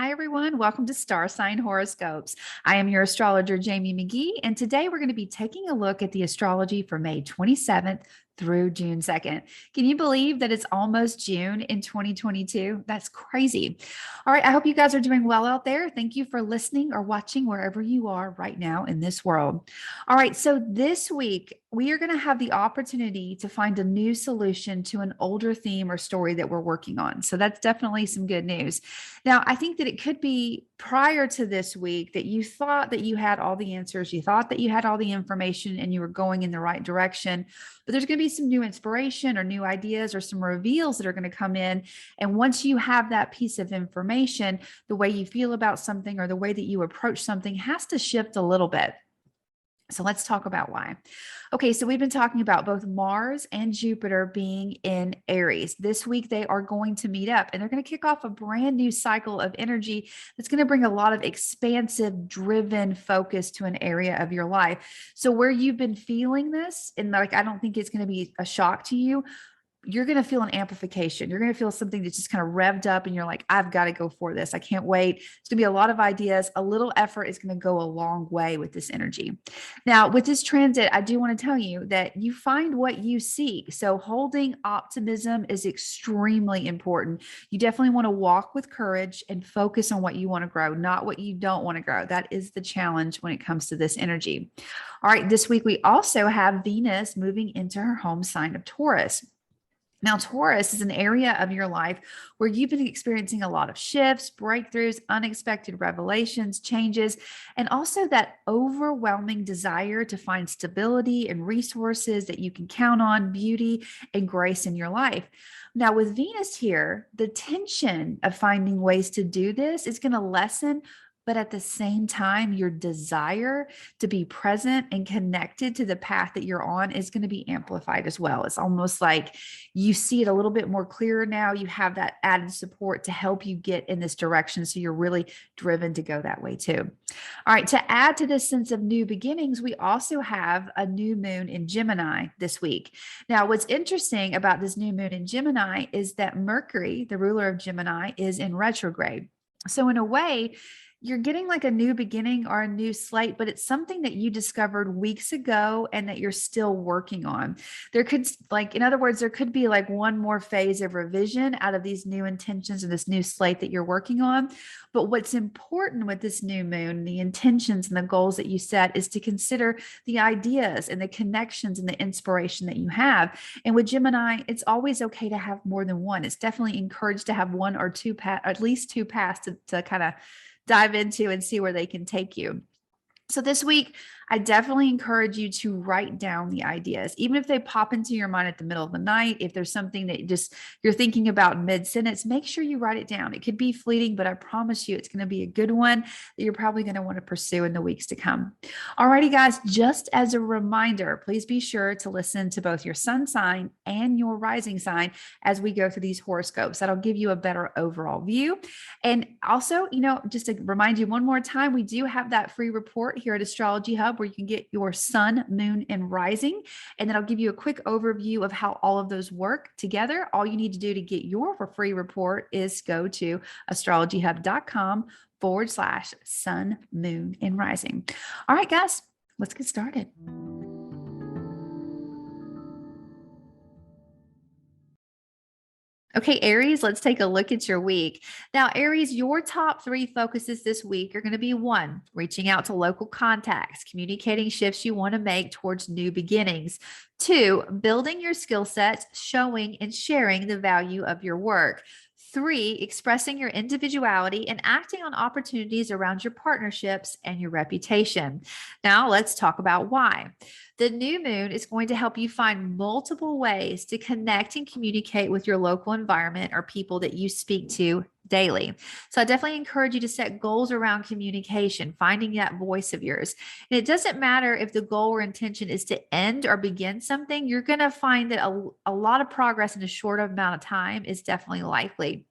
Hi, everyone. Welcome to Star Sign Horoscopes. I am your astrologer, Jamie McGee, and today we're going to be taking a look at the astrology for May 27th through June 2nd. Can you believe that it's almost June in 2022? That's crazy. All right. I hope you guys are doing well out there. Thank you for listening or watching wherever you are right now in this world. All right. So this week, we are going to have the opportunity to find a new solution to an older theme or story that we're working on. So that's definitely some good news. Now, I think that it could be prior to this week that you thought that you had all the answers, you thought that you had all the information and you were going in the right direction. But there's going to be some new inspiration or new ideas or some reveals that are going to come in. And once you have that piece of information, the way you feel about something or the way that you approach something has to shift a little bit. So let's talk about why. Okay, so we've been talking about both Mars and Jupiter being in Aries. This week, they are going to meet up and they're going to kick off a brand new cycle of energy that's going to bring a lot of expansive, driven focus to an area of your life. So, where you've been feeling this, and like, I don't think it's going to be a shock to you, you're going to feel an amplification. You're going to feel something that's just kind of revved up and you're like, I've got to go for this. I can't wait. It's going to be a lot of ideas. A little effort is going to go a long way with this energy. Now, with this transit, I do want to tell you that you find what you seek. So holding optimism is extremely important. You definitely want to walk with courage and focus on what you want to grow, not what you don't want to grow. That is the challenge when it comes to this energy. All right, this week we also have Venus moving into her home sign of Taurus. Now, Taurus is an area of your life where you've been experiencing a lot of shifts, breakthroughs, unexpected revelations, changes, and also that overwhelming desire to find stability and resources that you can count on, beauty and grace in your life. Now, with Venus here, the tension of finding ways to do this is going to lessen. But at the same time, your desire to be present and connected to the path that you're on is going to be amplified as well. It's almost like you see it a little bit more clearer now. You have that added support to help you get in this direction. So you're really driven to go that way too. All right. To add to this sense of new beginnings, we also have a new moon in Gemini this week. Now, what's interesting about this new moon in Gemini is that Mercury, the ruler of Gemini, is in retrograde. So in a way, you're getting like a new beginning or a new slate, but it's something that you discovered weeks ago and that you're still working on. There could, like, in other words, there could be like one more phase of revision out of these new intentions and this new slate that you're working on. But what's important with this new moon, the intentions and the goals that you set, is to consider the ideas and the connections and the inspiration that you have. And with Gemini, it's always okay to have more than one. It's definitely encouraged to have one or two, at least two paths to kind of dive into and see where they can take you. So this week, I definitely encourage you to write down the ideas, even if they pop into your mind at the middle of the night. If there's something that just you're thinking about mid-sentence, make sure you write it down. It could be fleeting, but I promise you it's going to be a good one that you're probably going to want to pursue in the weeks to come. Alrighty, guys, just as a reminder, please be sure to listen to both your sun sign and your rising sign as we go through these horoscopes. That'll give you a better overall view. And also, just to remind you one more time, we do have that free report here at Astrology Hub where you can get your sun, moon, and rising. And then I'll give you a quick overview of how all of those work together. All you need to do to get your free report is go to astrologyhub.com/sun, moon, and rising. All right, guys, let's get started. Okay, Aries, let's take a look at your week. Now, Aries, your top three focuses this week are going to be one, reaching out to local contacts, communicating shifts you want to make towards new beginnings. Two, building your skill sets, showing and sharing the value of your work. Three, expressing your individuality and acting on opportunities around your partnerships and your reputation. Now, let's talk about why. The new moon is going to help you find multiple ways to connect and communicate with your local environment or people that you speak to daily. So I definitely encourage you to set goals around communication, finding that voice of yours. And it doesn't matter if the goal or intention is to end or begin something, you're going to find that a lot of progress in a short amount of time is definitely likely.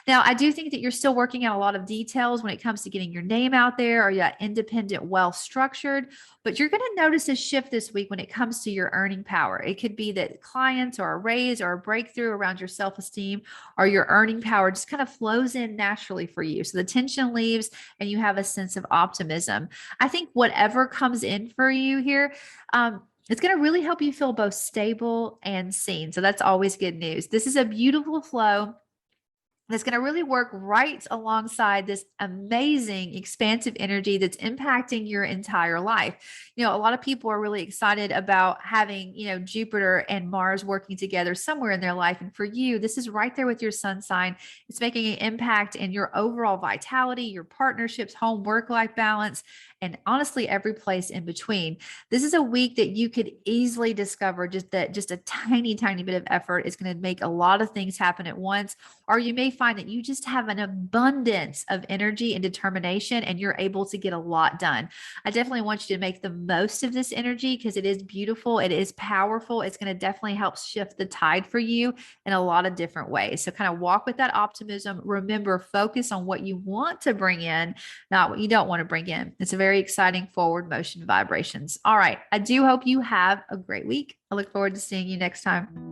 Now, I do think that you're still working out a lot of details when it comes to getting your name out there or that independent, well structured, but you're going to notice a shift this week when it comes to your earning power. It could be that clients or a raise or a breakthrough around your self esteem or your earning power just kind of flows in naturally for you. So the tension leaves and you have a sense of optimism. I think whatever comes in for you here, it's going to really help you feel both stable and seen. So that's always good news. This is a beautiful flow that's going to really work right alongside this amazing expansive energy that's impacting your entire life. A lot of people are really excited about having, Jupiter and Mars working together somewhere in their life. And for you, this is right there with your sun sign. It's making an impact in your overall vitality, your partnerships, home, work life balance, and honestly, every place in between. This is a week that you could easily discover just a tiny, tiny bit of effort is going to make a lot of things happen at once. Or you may find that you just have an abundance of energy and determination and you're able to get a lot done. I definitely want you to make the most of this energy because it is beautiful. It is powerful. It's going to definitely help shift the tide for you in a lot of different ways. So kind of walk with that optimism. Remember, focus on what you want to bring in, not what you don't want to bring in. It's a very exciting forward motion vibrations. All right. I do hope you have a great week. I look forward to seeing you next time.